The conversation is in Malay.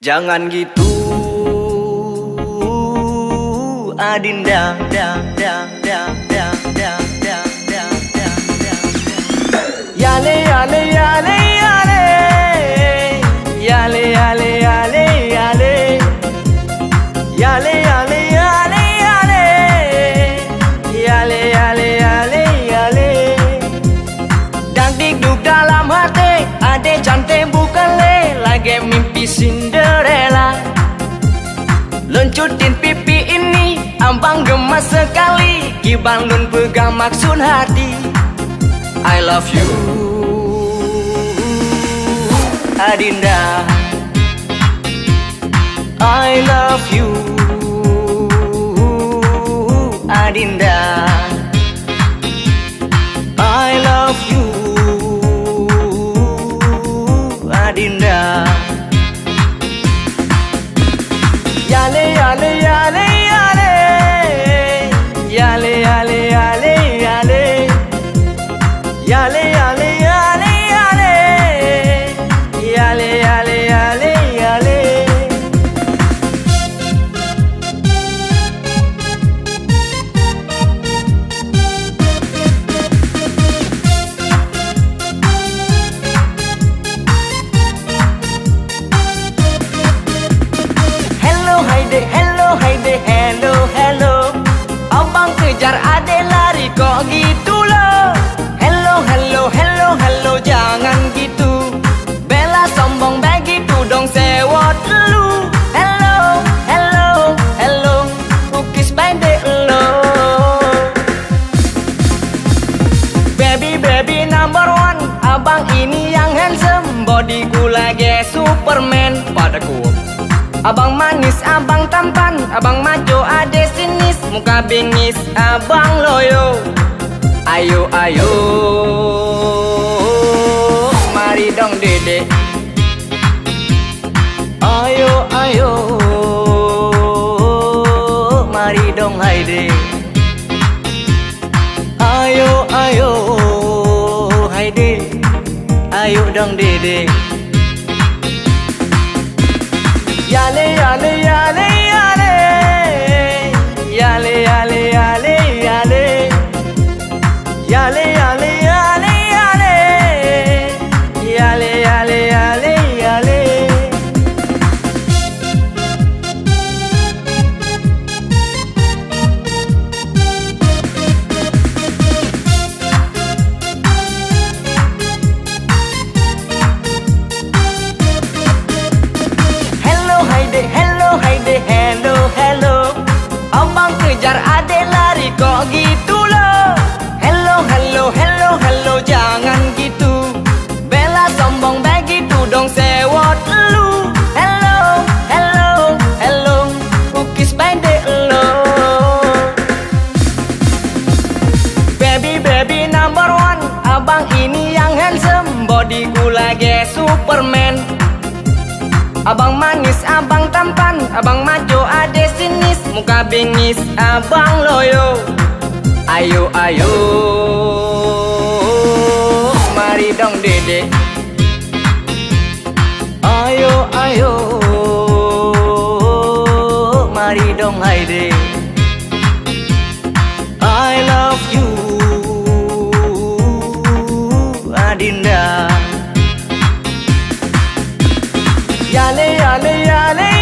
Jangan gitu, Adinda, yale yale yale yale, yale yale yale yale, yale yale yale yale, yale yale yale yale. Dan duduk dalam hati, ade cantik bukan lagi mimpi Cinderella. Luncutin pipi ini, abang gemas sekali. Gibang lun pegang maksud hati. I love you, Adinda. I love you, Adinda. I love you, Adinda. Yale yale yale yale, yale yale yale yale, yale yale yale yale, yale yale yale yale. Hello, hello, hello. Abang kejar ade lari kok gitu loh. Hello, hello, hello, hello, jangan gitu. Bella sombong begitu dong sewot lu. Hello, hello, hello, kukis pede lo. Baby, baby number one, abang ini yang handsome. Bodyku lagi Superman padaku. Abang manis, abang tampan, abang maco ade sinis, muka bingis, abang loyo. Ayo, ayo, mari dong dede. Ayo, ayo, mari dong haide. Ayo, ayo, haide. Ayo dong dede. Yale yale yale yale, yale yale yale yale, yale yale yale yale, yale yale yale yale. Hello, hello, abang kejar ade lari kok gitu loh. Hello, hello, hello, hello, jangan gitu. Bella sombong begitu dong sewot lu. Hello, hello, hello, kukis pede lo. Baby, baby number one, abang ini yang handsome. Bodyku lagi Superman. Abang manis, abang tampan, abang maco ade sinis, muka bingis, abang loyo. Ayo, ayo, mari dong dede. Ayo, ayo, mari dong haide. I love you, Adinda. Yale yale yale